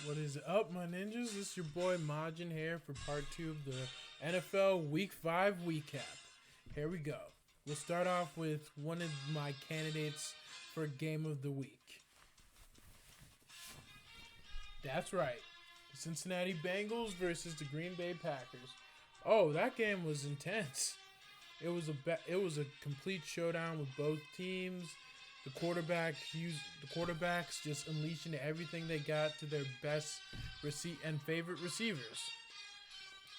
What is up, my ninjas? This is your boy Majin here for part 2 of the NFL Week 5 WeeKap. Here we go. We'll start off with one of my candidates for Game of the Week. That's right. The Cincinnati Bengals versus the Green Bay Packers. Oh, that game was intense. It was a complete showdown with both teams. The quarterbacks just unleashing everything they got to their best and favorite receivers.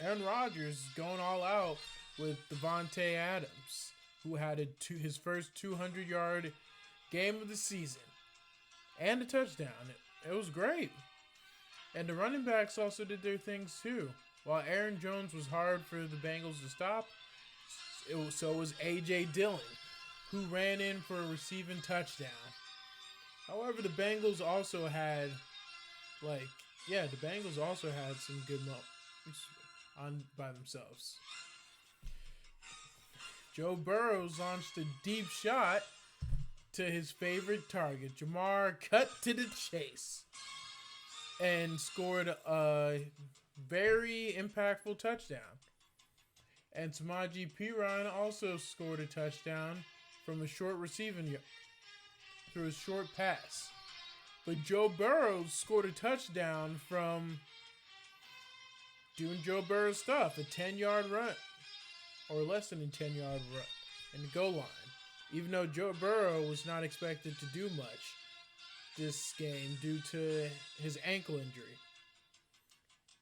Aaron Rodgers going all out with Devontae Adams, who had his first 200-yard game of the season and a touchdown. It was great. And the running backs also did their things too. While Aaron Jones was hard for the Bengals to stop, so was A.J. Dillon, who ran in for a receiving touchdown. However, the Bengals also had, some good moments by themselves. Joe Burrow launched a deep shot to his favorite target. Jamar cut to the chase and scored a very impactful touchdown. And Samaje Perine also scored a touchdown from a short through a short pass. But Joe Burrow scored a touchdown from doing Joe Burrow stuff, a 10-yard run, or less than a 10-yard run in the goal line. Even though Joe Burrow was not expected to do much this game due to his ankle injury.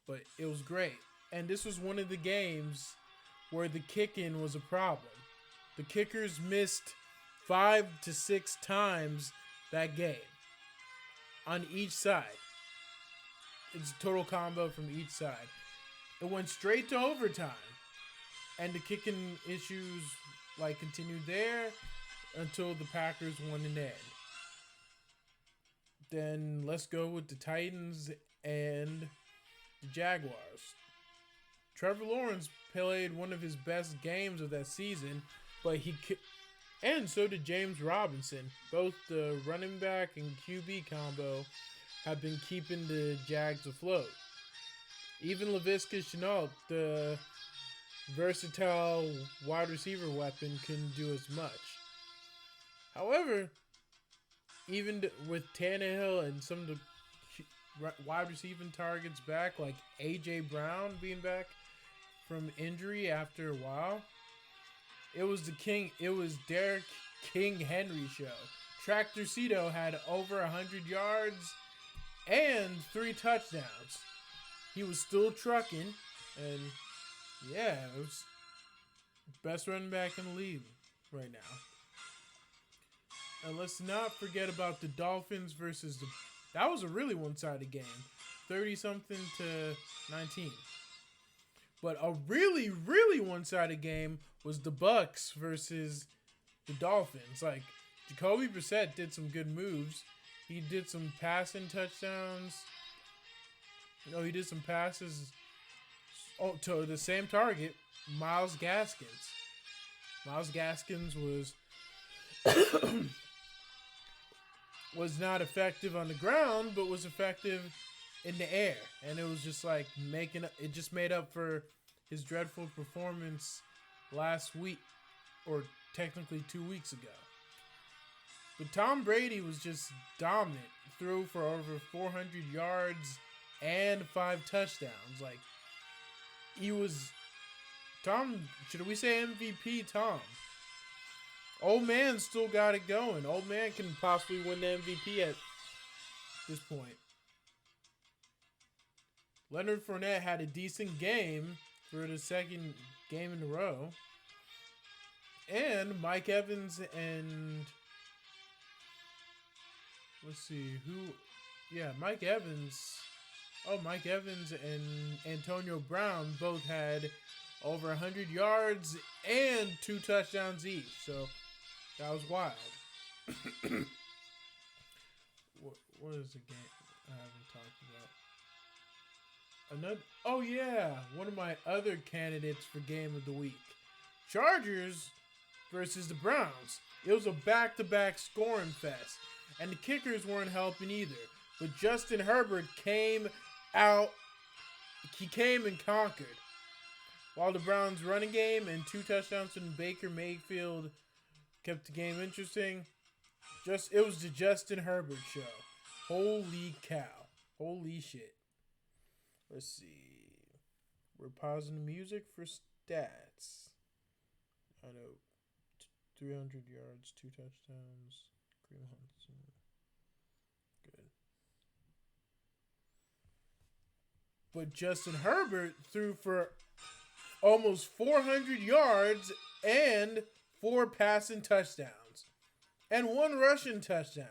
But it was great. And this was one of the games where the kicking was a problem. The kickers missed 5 to 6 times that game on each side. It's a total combo from each side. It went straight to overtime, and the kicking issues continued there until the Packers won in the end. Then let's go with the Titans and the Jaguars. Trevor Lawrence played one of his best games of that season, but and so did James Robinson. Both the running back and QB combo have been keeping the Jags afloat. Even Laviska Shenault, the versatile wide receiver weapon, couldn't do as much. However, even with Tannehill and some of the wide receiving targets back, like A.J. Brown being back from injury after a while, it was Derrick King Henry show. Tractor Cito had over 100 yards and 3 touchdowns. He was still trucking, and it was best running back in the league right now. And let's not forget about the Dolphins versus that was a really one-sided game, 30-something to 19. But a really, really one-sided game was the Bucks versus the Dolphins. Jacoby Brissett did some good moves. He did some passing touchdowns. He did some passes to the same target, Myles Gaskins. Myles Gaskins was was not effective on the ground, but was effective in the air, and it was just it just made up for his dreadful performance last week, or technically 2 weeks ago. But Tom Brady was just dominant, threw for over 400 yards and 5 touchdowns. He was Tom. Should we say MVP Tom? Old man still got it going. Old man can possibly win the MVP at this point. Leonard Fournette had a decent game for the second game in a row. And Mike Evans and Mike Evans. Mike Evans and Antonio Brown both had over 100 yards and 2 touchdowns each. So that was wild. What is the game I haven't talked about? One of my other candidates for Game of the Week. Chargers versus the Browns. It was a back-to-back scoring fest, and the kickers weren't helping either. But Justin Herbert came out. He came and conquered. While the Browns' running game and 2 touchdowns from Baker Mayfield kept the game interesting, it was the Justin Herbert show. Holy cow. Holy shit. Let's see. We're pausing the music for stats. I know. 300 yards, 2 touchdowns. Green Hudson. Good. But Justin Herbert threw for almost 400 yards and 4 passing touchdowns. And 1 rushing touchdown.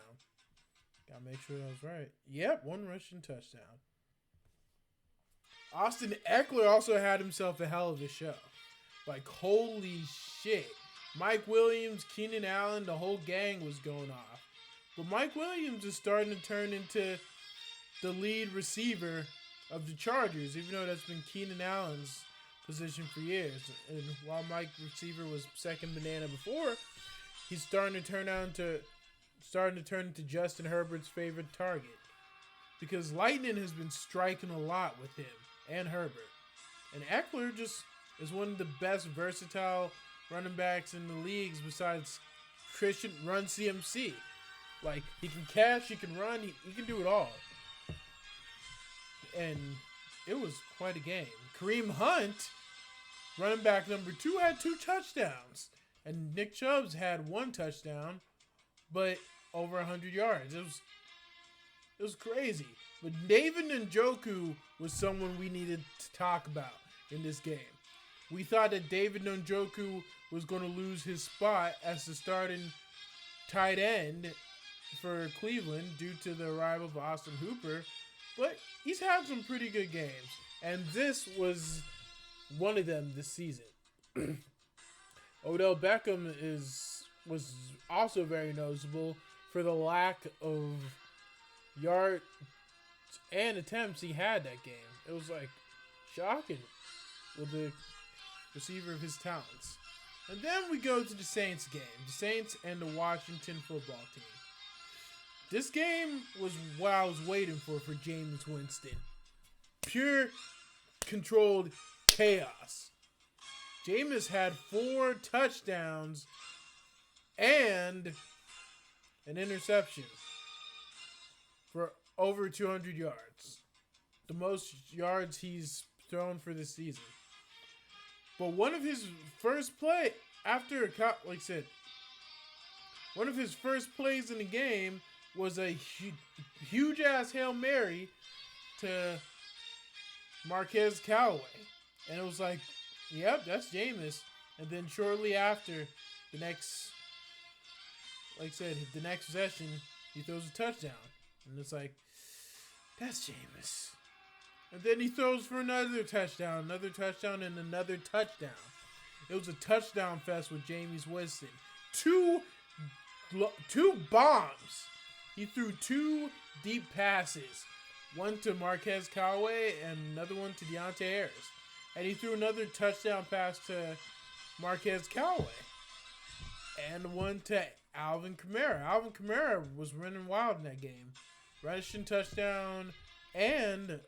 Gotta make sure that was right. Yep, 1 rushing touchdown. Austin Eckler also had himself a hell of a show. Like, holy shit. Mike Williams, Keenan Allen, the whole gang was going off. But Mike Williams is starting to turn into the lead receiver of the Chargers, even though that's been Keenan Allen's position for years. And while Mike receiver was second banana before, he's starting to turn into Justin Herbert's favorite target. Because lightning has been striking a lot with him and Herbert. And Eckler just is one of the best versatile running backs in the leagues besides Christian Run CMC. Like, he can catch, he can run, he can do it all. And it was quite a game. Kareem Hunt, running back number 2, had 2 touchdowns. And Nick Chubb's had 1 touchdown, but over 100 yards. It was crazy. But David Njoku was someone we needed to talk about in this game. We thought that David Njoku was going to lose his spot as the starting tight end for Cleveland due to the arrival of Austin Hooper, but he's had some pretty good games, and this was one of them this season. Odell Beckham was also very noticeable for the lack of yards and attempts he had that game. It was like shocking with the receiver of his talents. And then we go to the Saints game. The Saints and the Washington football team. This game was what I was waiting for Jameis Winston. Pure controlled chaos. Jameis had 4 touchdowns and an interception for over 200 yards. The most yards he's thrown for this season. But one of his first play one of his first plays in the game was a huge ass Hail Mary to Marquez Callaway. And it was like, yep, that's Jameis. And then shortly after, the next possession, he throws a touchdown. And it's like, that's Jameis. And then he throws for another touchdown, and another touchdown. It was a touchdown fest with Jameis Winston. Two bombs. He threw 2 deep passes. One to Marquez Callaway and another one to Deontay Harris. And he threw another touchdown pass to Marquez Callaway. And one to Alvin Kamara. Alvin Kamara was running wild in that game. Rushing touchdown and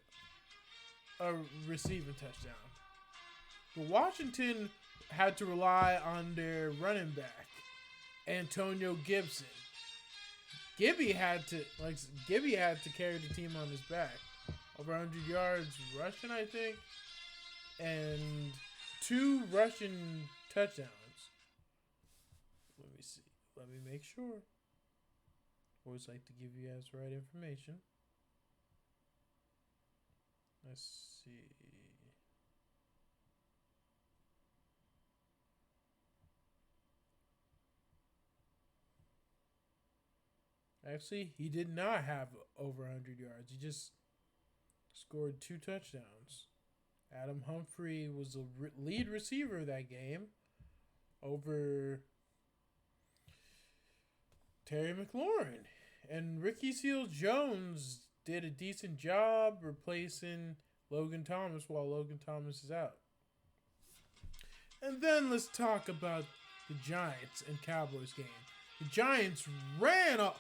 a receiving touchdown. But Washington had to rely on their running back, Antonio Gibson. Gibby had to carry the team on his back. Over 100 yards rushing, I think, and 2 rushing touchdowns. Let me see. Let me make sure. Always like to give you guys the right information. Let's see. Actually, he did not have over 100 yards. He just scored 2 touchdowns. Adam Humphrey was the lead receiver that game over Terry McLaurin. And Ricky Seals-Jones did a decent job replacing Logan Thomas while Logan Thomas is out. And then let's talk about the Giants and Cowboys game. The Giants ran up.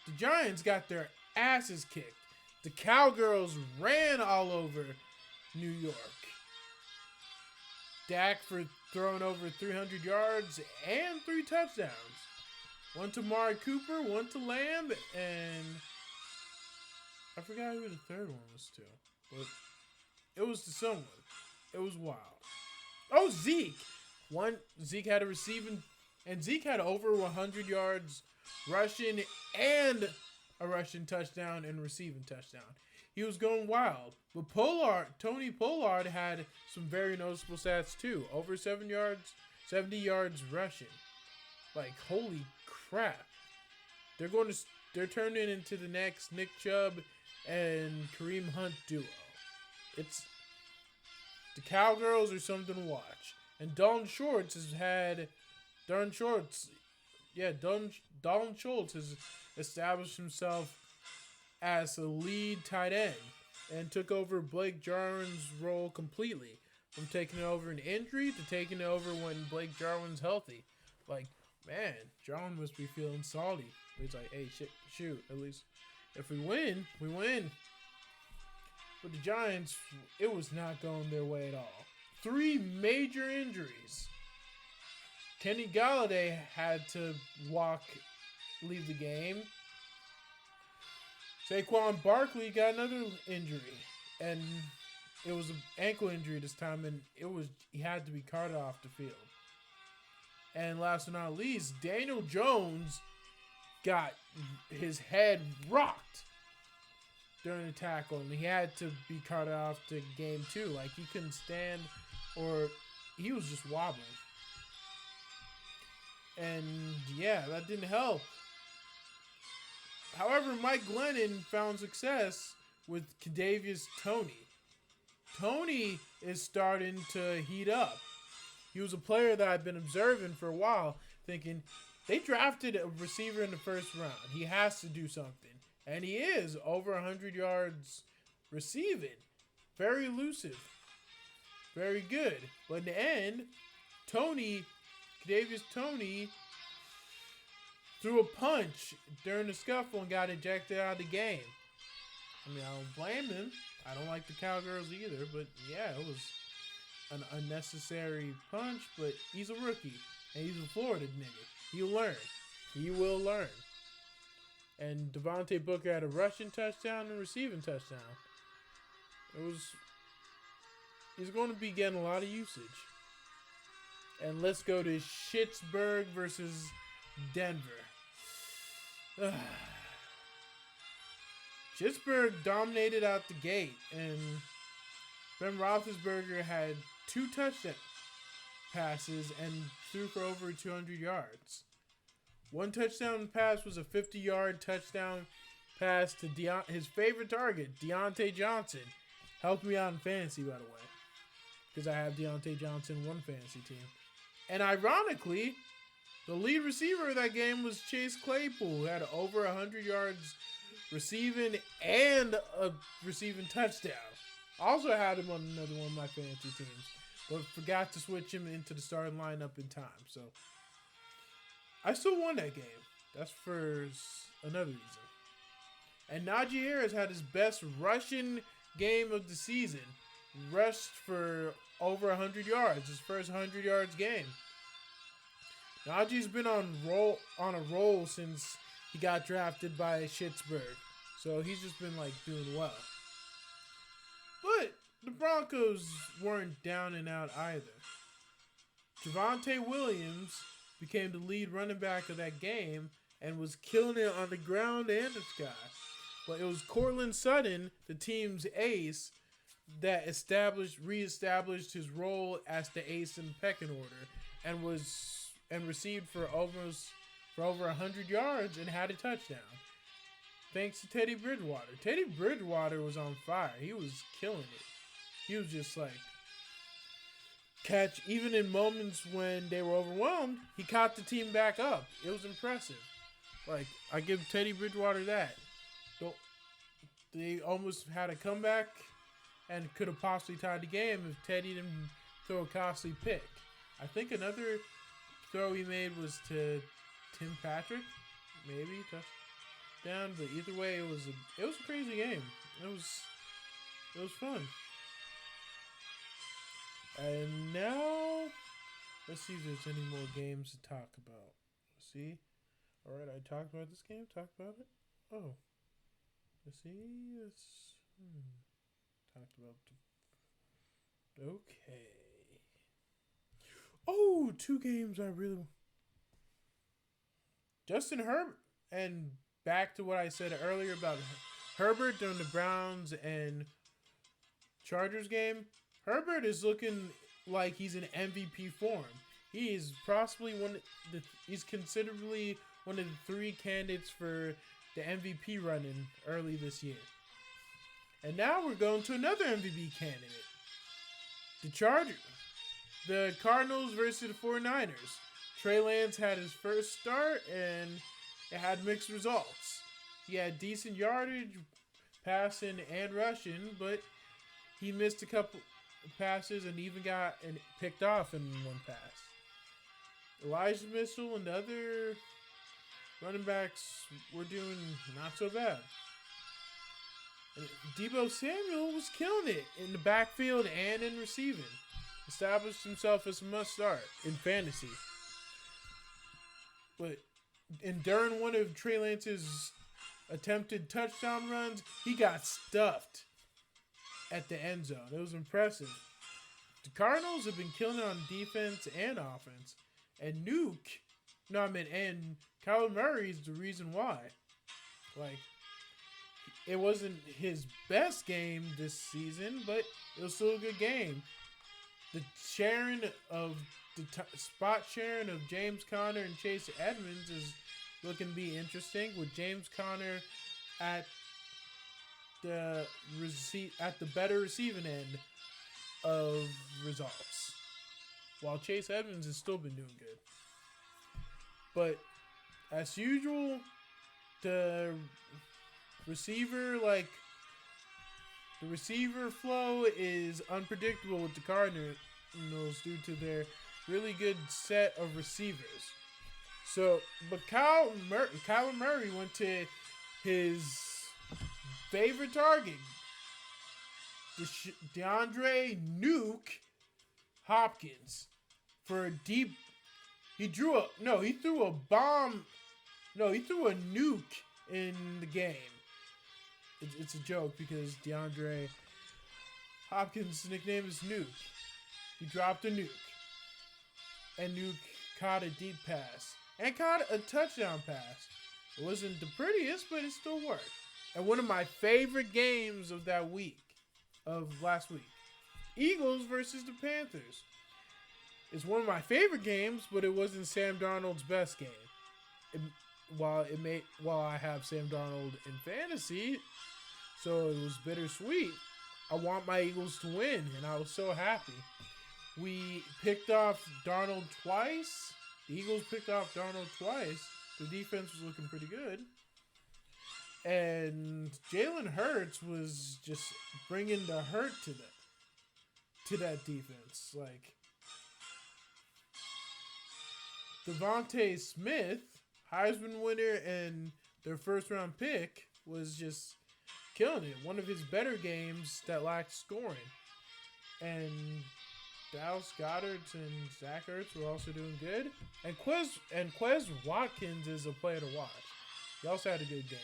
The Giants got their asses kicked. The Cowgirls ran all over New York. Dak for throwing over 300 yards and 3 touchdowns. One to Amari Cooper, one to Lamb, and I forgot who the third one was to. But it was to someone. It was wild. Oh, Zeke. Zeke had a receiving, and Zeke had over 100 yards rushing and a rushing touchdown and receiving touchdown. He was going wild. But Tony Pollard had some very noticeable stats too. Over 70 yards rushing. Like, holy crap. They're turning into the next Nick Chubb and Kareem Hunt duo. It's the Cowgirls are something to watch. And Dalton Schultz has established himself as a lead tight end and took over Blake Jarwin's role completely, from taking it over an injury to taking it over when Blake Jarwin's healthy. Like, man, Jarwin must be feeling salty. He's like, hey, shoot, at least if we win, we win. But the Giants, it was not going their way at all. 3 major injuries. Kenny Galladay had to leave the game. Saquon Barkley got another injury, and it was an ankle injury this time, and he had to be carted off the field. And last but not least, Daniel Jones got his head rocked during the tackle, and he had to be carted off to game 2. Like, he couldn't stand, or he was just wobbling. And yeah, that didn't help. However, Mike Glennon found success with Kadarius Toney. Toney is starting to heat up. He was a player that I've been observing for a while, thinking they drafted a receiver in the first round. He has to do something. And he is over 100 yards receiving. Very elusive. Very good. But in the end, Kadarius Toney threw a punch during the scuffle and got ejected out of the game. I mean, I don't blame him. I don't like the Cowgirls either, but yeah, it was an unnecessary punch, but he's a rookie, and he's a Florida nigga. He'll learn. He will learn. And Devontae Booker had a rushing touchdown and receiving touchdown. He's going to be getting a lot of usage. And let's go to Pittsburgh versus Denver. Pittsburgh dominated out the gate, and Ben Roethlisberger had 2 touchdown passes and threw for over 200 yards. One touchdown pass was a 50-yard touchdown pass to his favorite target, Deontay Johnson. Helped me out in fantasy, by the way, because I have Deontay Johnson in one fantasy team. And ironically, the lead receiver of that game was Chase Claypool, who had over 100 yards receiving and a receiving touchdown. Also had him on another one of my fantasy teams, but forgot to switch him into the starting lineup in time. So I still won that game. That's for another reason. And Najee Harris had his best rushing game of the season. Rushed for over 100 yards. His first 100 yards game. Najee's been on a roll since he got drafted by Pittsburgh. So he's just been doing well. But the Broncos weren't down and out either. Javonte Williams became the lead running back of that game and was killing it on the ground and the sky. But it was Courtland Sutton, the team's ace, that reestablished his role as the ace in the pecking order and received for over 100 yards and had a touchdown. Thanks to Teddy Bridgewater. Teddy Bridgewater was on fire. He was killing it. He was just even in moments when they were overwhelmed, he caught the team back up. It was impressive. I give Teddy Bridgewater that. They almost had a comeback and could have possibly tied the game if Teddy didn't throw a costly pick. I think another throw he made was to Tim Patrick, maybe. down. But either way, it was a crazy game. It was fun. And now, let's see if there's any more games to talk about. Let's see. All right, I talked about this game. Talked about it. Oh, let's see. Talked about. Okay. Oh, two games I really. Justin Herbert, and back to what I said earlier about Herbert during the Browns and Chargers game. Herbert is looking like he's in MVP form. He is possibly he's considerably one of the three candidates for the MVP running early this year. And now we're going to another MVP candidate. The Chargers. The Cardinals versus the 49ers. Trey Lance had his first start and it had mixed results. He had decent yardage, passing and rushing, but he missed a couple passes and even got picked off in one pass. Elijah Mitchell and the other running backs were doing not so bad. And Deebo Samuel was killing it in the backfield and in receiving. Established himself as a must-start in fantasy. But during one of Trey Lance's attempted touchdown runs, he got stuffed at the end zone. It was impressive. The Cardinals have been killing it on defense and offense. And and Kyler Murray is the reason why. Like, it wasn't his best game this season, but it was still a good game. The spot sharing of James Conner and Chase Edmonds is looking to be interesting, with James Conner at the better receiving end of results, while Chase Edmonds has still been doing good. But as usual, the receiver flow is unpredictable with the Cardinals due to their really good set of receivers. So, but Kyler Murray went to his favorite target, DeAndre Nuke Hopkins, for a deep. He threw a bomb. No, he threw a nuke in the game. It's a joke because DeAndre Hopkins' nickname is Nuke. He dropped a nuke. And Nuke caught a deep pass. And caught a touchdown pass. It wasn't the prettiest, but it still worked. And one of my favorite games of last week. Eagles versus the Panthers. It's one of my favorite games, but it wasn't Sam Darnold's best game. While I have Sam Darnold in fantasy, so it was bittersweet. I want my Eagles to win, and I was so happy. We picked off Darnold twice. The Eagles picked off Darnold twice. The defense was looking pretty good. And Jalen Hurts was just bringing the hurt to that defense. Like, Devontae Smith, Heisman winner and their first round pick, was just killing it. One of his better games that lacked scoring. And Dallas Goedert and Zach Ertz were also doing good. And Quez Watkins is a player to watch. He also had a good game.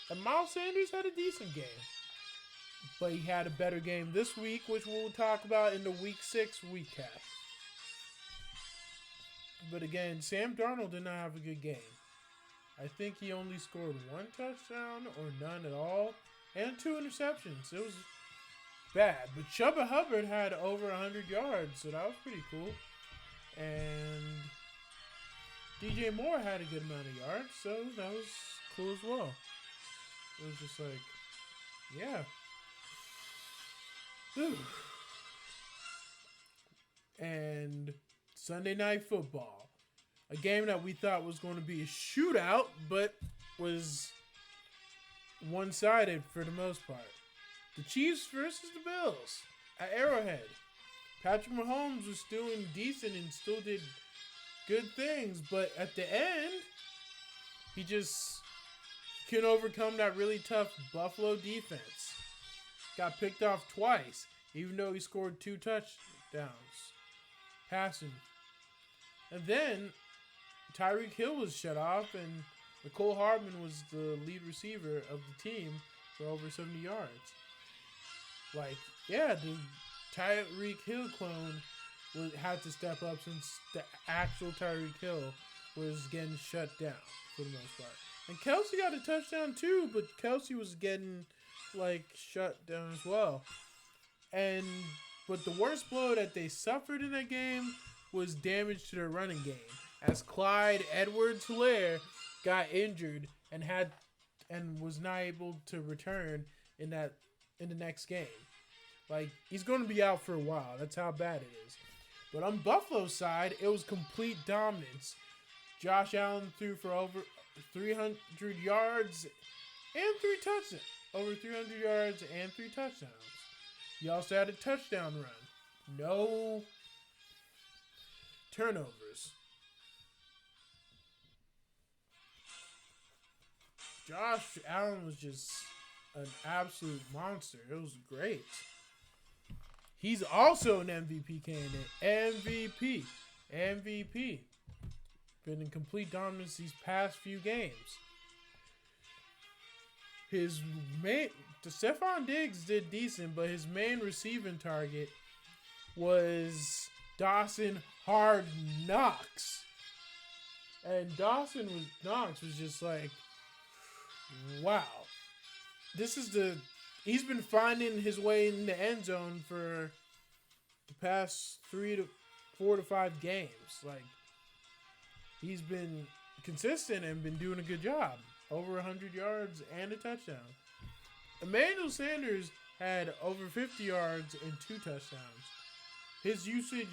And Miles Sanders had a decent game. But he had a better game this week, which we'll talk about in the Week 6 WeeKap. But again, Sam Darnold did not have a good game. I think he only scored one touchdown or none at all. And 2 interceptions. It was bad. But Chuba Hubbard had over 100 yards, so that was pretty cool. And DJ Moore had a good amount of yards, so that was cool as well. It was just like, yeah. Whew. And Sunday Night Football. A game that we thought was going to be a shootout, but was one-sided for the most part. The Chiefs versus the Bills at Arrowhead. Patrick Mahomes was doing decent and still did good things, but at the end, he can overcome that really tough Buffalo defense. Got picked off twice, even though he scored 2 touchdowns passing. And then Tyreek Hill was shut off, and Nicole Hardman was the lead receiver of the team for over 70 yards. Like, yeah, the Tyreek Hill clone had to step up since the actual Tyreek Hill was getting shut down for the most part. And Kelsey got a touchdown too, but Kelsey was getting like shut down as well. But the worst blow that they suffered in that game was damage to their running game, as Clyde Edwards-Helaire got injured and was not able to return in the next game. Like, he's going to be out for a while. That's how bad it is. But on Buffalo's side, it was complete dominance. Josh Allen threw for over 300 yards and 3 touchdowns. Over 300 yards and 3 touchdowns. He also had a touchdown run. No turnovers. Josh Allen was just an absolute monster. It was great. He's also an MVP candidate. MVP. Been in complete dominance these past few games. Stephon Diggs did decent, but his main receiving target was Dawson Hard Knocks. And Knox was just like, wow. He's been finding his way in the end zone for the past 4 to 5 games. Like, he's been consistent and been doing a good job. Over 100 yards and a touchdown. Emmanuel Sanders had over 50 yards and 2 touchdowns. His usage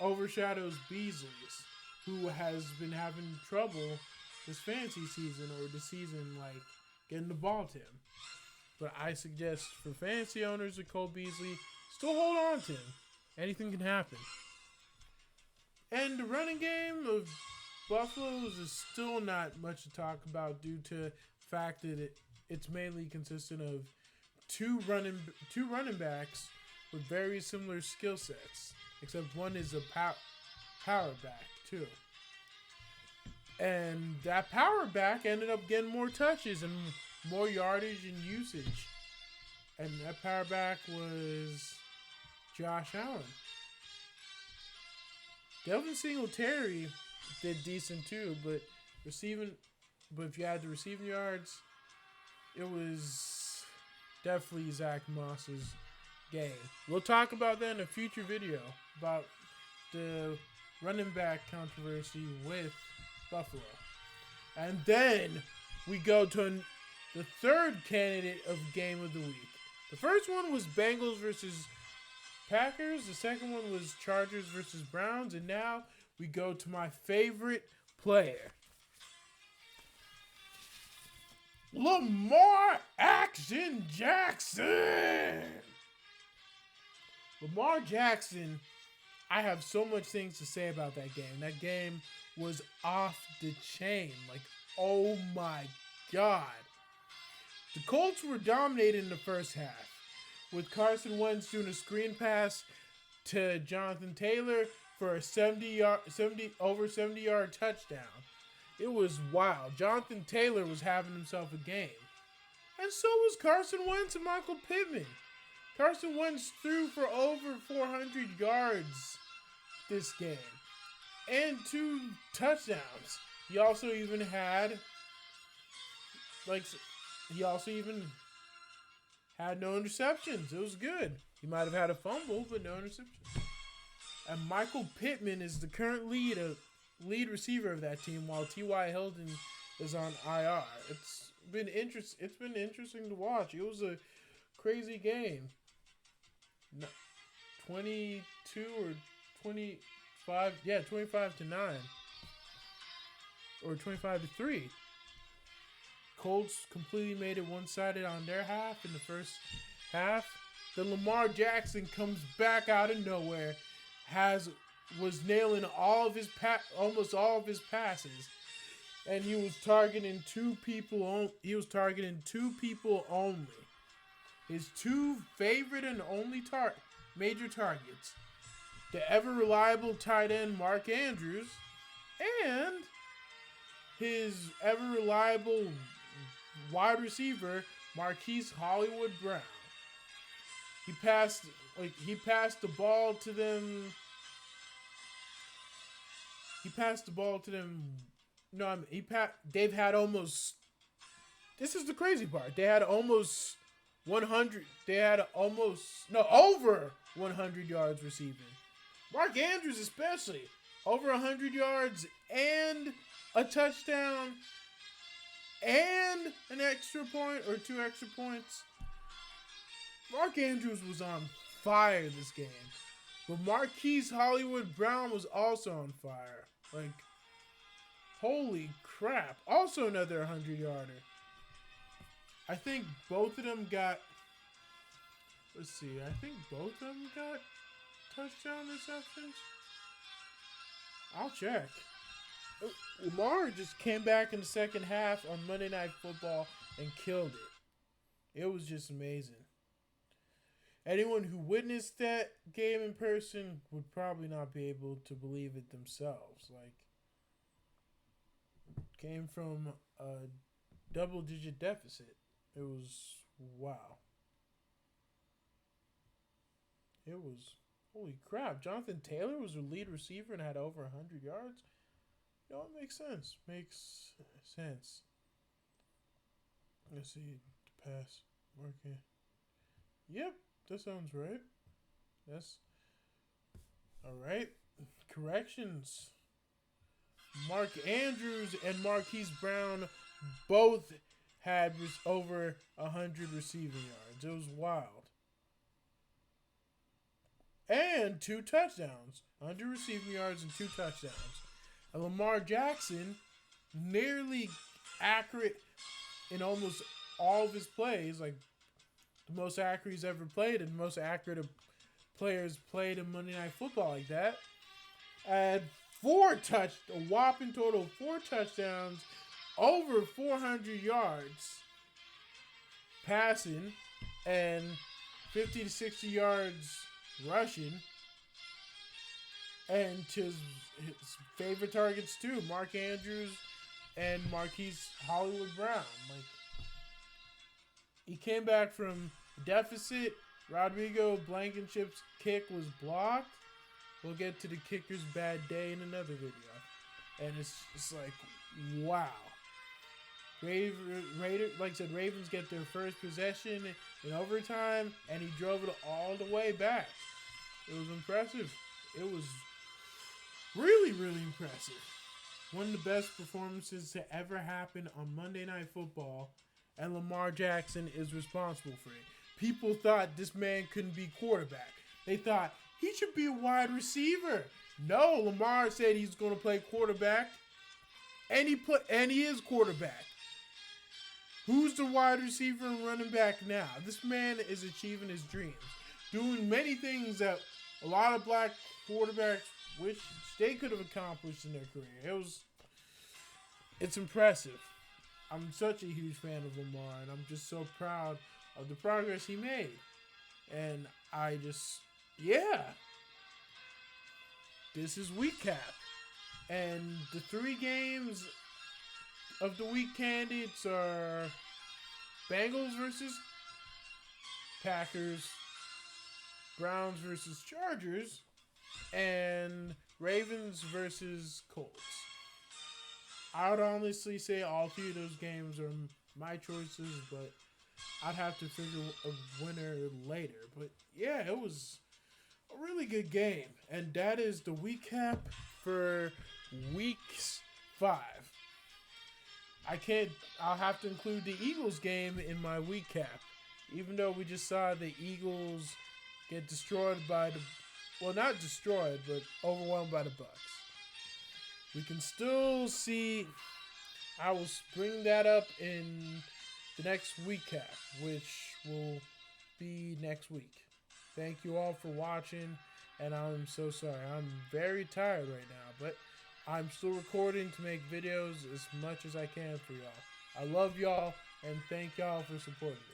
overshadows Beasley's, who has been having trouble this fantasy season or the season, like, getting the ball to him. But I suggest for fantasy owners of Cole Beasley, still hold on to him. Anything can happen. And the running game of Buffalo's is still not much to talk about due to the fact that it's mainly consistent of two running backs with very similar skill sets, except one is a power back too. And that power back ended up getting more touches and more yardage and usage. And that power back was Josh Allen. Devin Singletary did decent too, but if you had the receiving yards, it was definitely Zach Moss's game. We'll talk about that in a future video about the running back controversy with Buffalo. And then we go to the third candidate of game of the week. The first one was Bengals versus Packers. The second one was Chargers versus Browns. And now we go to my favorite player. Lamar Action Jackson. Lamar Jackson, I have so much things to say about that game. That game was off the chain. Like, oh my God. The Colts were dominating the first half, with Carson Wentz doing a screen pass to Jonathan Taylor for a over 70-yard touchdown. It was wild. Jonathan Taylor was having himself a game. And so was Carson Wentz and Michael Pittman. Carson Wentz threw for over 400 yards this game and 2 touchdowns. He also even had no interceptions. It was good. He might have had a fumble, but no interceptions. And Michael Pittman is the current lead receiver of that team, while T.Y. Hilton is on IR. It's been interesting to watch. It was a crazy game. 22 or 25, 25-9 or 25-3. Colts completely made it one-sided on their half in the first half. Then Lamar Jackson comes back out of nowhere, was nailing almost all of his passes, and he was targeting two people. He was targeting two people only. His two favorite and only major targets: the ever reliable tight end Mark Andrews and his ever reliable wide receiver Marquise Hollywood Brown. He passed the ball to them. No, they've had almost. This is the crazy part. They had almost 100. They had over 100 yards receiving. Mark Andrews especially over 100 yards and a touchdown and an extra point or 2 extra points. Mark Andrews was on fire this game. But Marquise Hollywood Brown was also on fire. Like, holy crap. Also another 100-yarder. I think both of them got... Let's see. I think both of them got touchdown receptions. I'll check. Lamar just came back in the second half on Monday Night Football and killed it. It was just amazing. Anyone who witnessed that game in person would probably not be able to believe it themselves. Like, came from a double-digit deficit. It was wow. It was holy crap. Jonathan Taylor was the lead receiver and had over 100 yards. You know, it makes sense. Makes sense. Let's see the pass working. Yep. That sounds right. Yes. All right. Corrections. Mark Andrews and Marquise Brown both had over 100 receiving yards. It was wild. And 2 touchdowns. 100 receiving yards and 2 touchdowns. And Lamar Jackson, nearly accurate in almost all of his plays, like the most accurate he's ever played, and the most accurate of players played in Monday Night Football like that. And a whopping total of 4 touchdowns, over 400 yards passing, and 50 to 60 yards rushing. And to his favorite targets too, Mark Andrews and Marquise Hollywood Brown. Like, he came back from deficit. Rodrigo Blankenship's kick was blocked. We'll get to the kicker's bad day in another video. And it's like, wow. Like I said, Ravens get their first possession in overtime, and he drove it all the way back. It was impressive. It was really, really impressive. One of the best performances to ever happen on Monday Night Football, and Lamar Jackson is responsible for it. People thought this man couldn't be quarterback. They thought he should be a wide receiver. No, Lamar said he's going to play quarterback, and he is quarterback. Who's the wide receiver and running back now? This man is achieving his dreams, doing many things that a lot of black quarterbacks wish they could have accomplished in their career. It's impressive. I'm such a huge fan of Lamar, and I'm just so proud of the progress he made. And this is WeeKap. And the 3 games of the week candidates are Bengals versus Packers, Browns versus Chargers, and Ravens versus Colts. I would honestly say all 3 of those games are my choices, but I'd have to figure a winner later. But yeah, it was a really good game. And that is the WeeKap for week 5. I'll have to include the Eagles game in my WeeKap. Even though we just saw the Eagles get destroyed by not destroyed, but overwhelmed by the Bucks. We can still see. I will bring that up in the next WeeKap, which will be next week. Thank you all for watching, and I'm so sorry. I'm very tired right now, but I'm still recording to make videos as much as I can for y'all. I love y'all and thank y'all for supporting me.